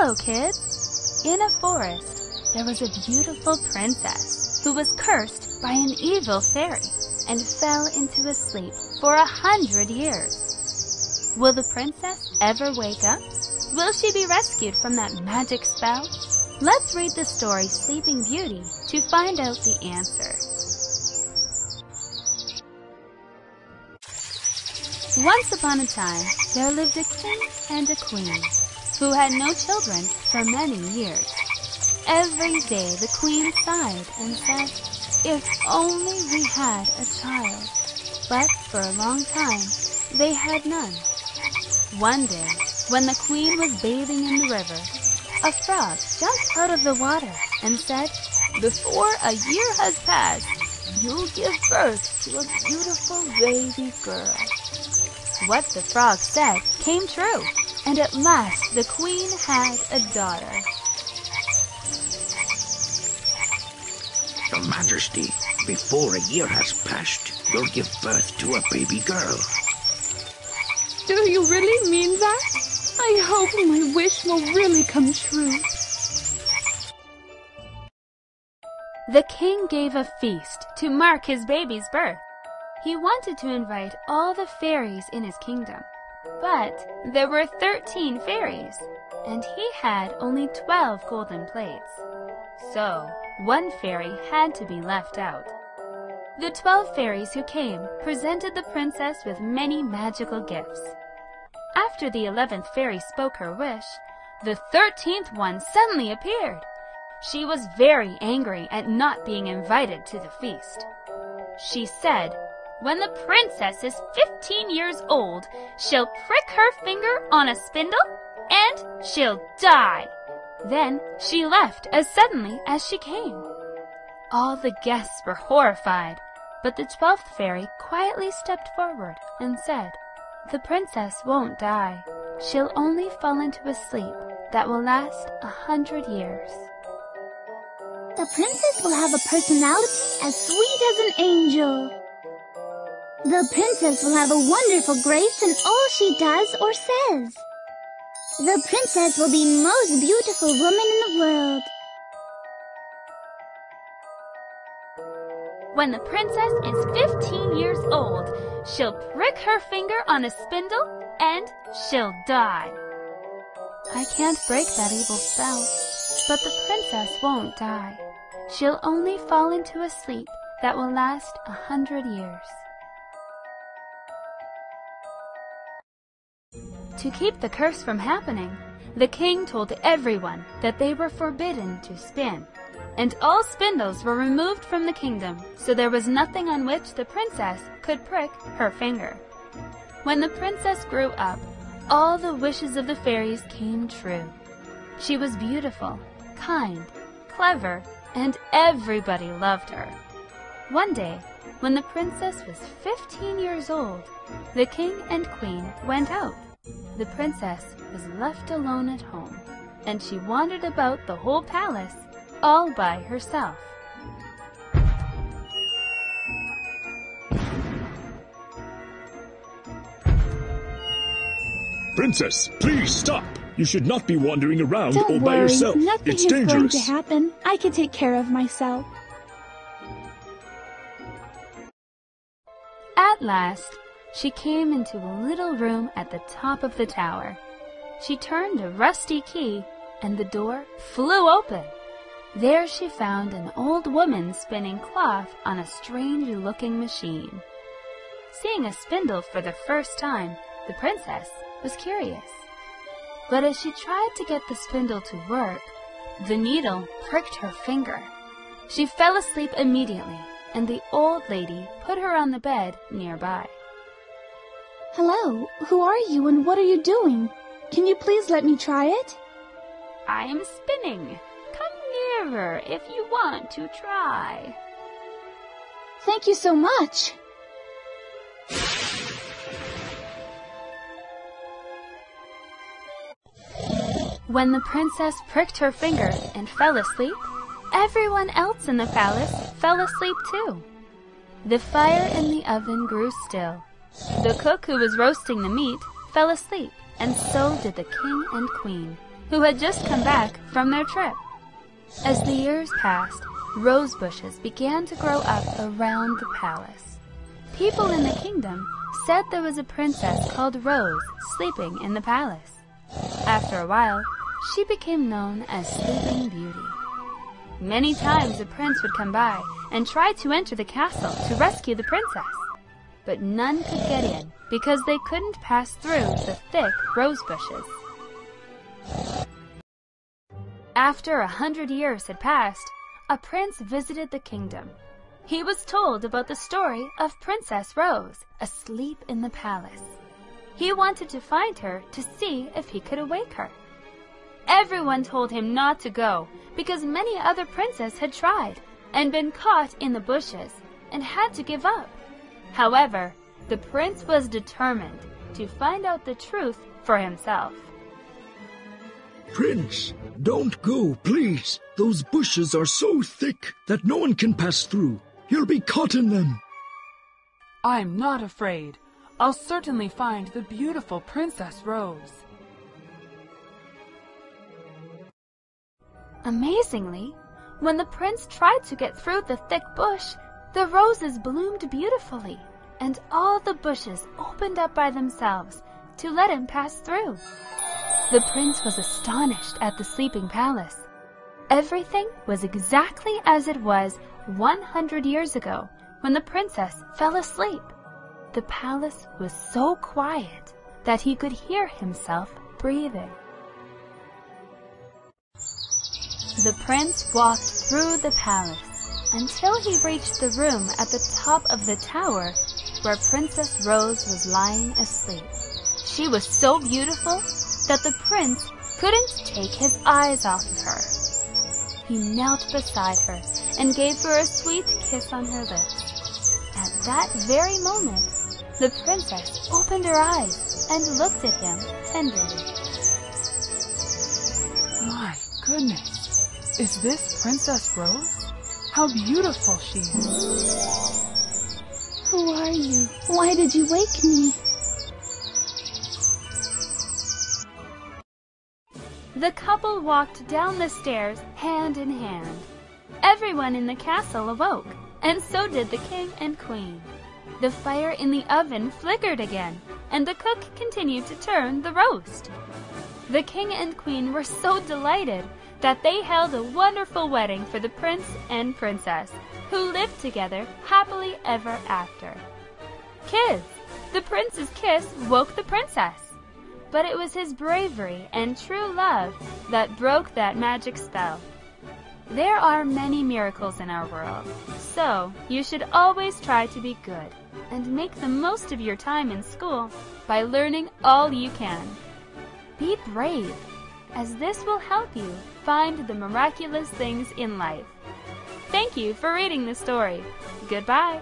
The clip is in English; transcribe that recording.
Hello, kids! In a forest, there was a beautiful princess who was cursed by an evil fairy and fell into a sleep for 100 years. Will the princess ever wake up? Will she be rescued from that magic spell? Let's read the story Sleeping Beauty to find out the answer. Once upon a time, there lived a king and a queen who had no children for many years. Every day the queen sighed and said, "If only we had a child." But for a long time, they had none. One day, when the queen was bathing in the river, a frog jumped out of the water and said, "Before a year has passed, you'll give birth to a beautiful baby girl." What the frog said came true, and at last the queen had a daughter. Your Majesty, before a year has passed, you'll give birth to a baby girl. Do you really mean that? I hope my wish will really come true. The king gave a feast to mark his baby's birth. He wanted to invite all the fairies in his kingdom, but there were 13 fairies, and he had only 12 golden plates. So, one fairy had to be left out. The 12 fairies who came presented the princess with many magical gifts. After the 11th fairy spoke her wish, the 13th one suddenly appeared. She was very angry at not being invited to the feast. She said, "When the princess is 15 years old, she'll prick her finger on a spindle and she'll die." Then she left as suddenly as she came. All the guests were horrified, but the 12th fairy quietly stepped forward and said, "The princess won't die. She'll only fall into a sleep that will last 100 years. The princess will have a personality as sweet as an angel. The princess will have a wonderful grace in all she does or says. The princess will be the most beautiful woman in the world." When the princess is 15 years old, she'll prick her finger on a spindle and she'll die. I can't break that evil spell, but the princess won't die. She'll only fall into a sleep that will last 100 years. To keep the curse from happening, the king told everyone that they were forbidden to spin, and all spindles were removed from the kingdom, so there was nothing on which the princess could prick her finger. When the princess grew up, all the wishes of the fairies came true. She was beautiful, kind, clever, and everybody loved her. One day, when the princess was 15 years old, the king and queen went out. The princess was left alone at home, and she wandered about the whole palace all by herself. Princess, please stop! You should not be wandering around all Don't by worry, yourself. nothing It's is going dangerous. to happen. I can take care of myself. At last, she came into a little room at the top of the tower. She turned a rusty key, and the door flew open. There she found an old woman spinning cloth on a strange-looking machine. Seeing a spindle for the first time, the princess was curious. But as she tried to get the spindle to work, the needle pricked her finger. She fell asleep immediately, and the old lady put her on the bed nearby. Hello, who are you and what are you doing? Can you please let me try it? I am spinning. Come nearer if you want to try. Thank you so much. When the princess pricked her finger and fell asleep, everyone else in the palace fell asleep too. The fire in the oven grew still. The cook who was roasting the meat fell asleep, and so did the king and queen. who had just come back from their trip. As the years passed, rose bushes began to grow up around the palace. People in the kingdom said there was a princess called Rose sleeping in the palace. After a while, she became known as Sleeping Beauty. Many times a prince would come by and try to enter the castle to rescue the princess, but none could get in because they couldn't pass through the thick rose bushes. After 100 years had passed, a prince visited the kingdom. He was told about the story of Princess Rose asleep in the palace. He wanted to find her to see if he could awake her. Everyone told him not to go because many other princes had tried and been caught in the bushes and had to give up. However, the prince was determined to find out the truth for himself. Prince, don't go, please. Those bushes are so thick that no one can pass through. You'll be caught in them. I'm not afraid. I'll certainly find the beautiful Princess Rose. Amazingly, when the prince tried to get through the thick bush, the roses bloomed beautifully, and all the bushes opened up by themselves to let him pass through. The prince was astonished at the sleeping palace. Everything was exactly as it was 100 years ago when the princess fell asleep. The palace was so quiet that he could hear himself breathing. The prince walked through the palace until he reached the room at the top of the tower where Princess Rose was lying asleep. She was so beautiful that the prince couldn't take his eyes off of her. He knelt beside her and gave her a sweet kiss on her lips. At that very moment, the princess opened her eyes and looked at him tenderly. My goodness, is this Princess Rose? How beautiful she is. Who are you? Why did you wake me? The couple walked down the stairs hand in hand. Everyone in the castle awoke, and so did the king and queen. The fire in the oven flickered again, and the cook continued to turn the roast. The king and queen were so delighted that they held a wonderful wedding for the prince and princess, who lived together happily ever after. Kids, the prince's kiss woke the princess. But it was his bravery and true love that broke that magic spell. There are many miracles in our world, so you should always try to be good and make the most of your time in school by learning all you can. Be brave, as this will help you find the miraculous things in life. Thank you for reading the story. Goodbye.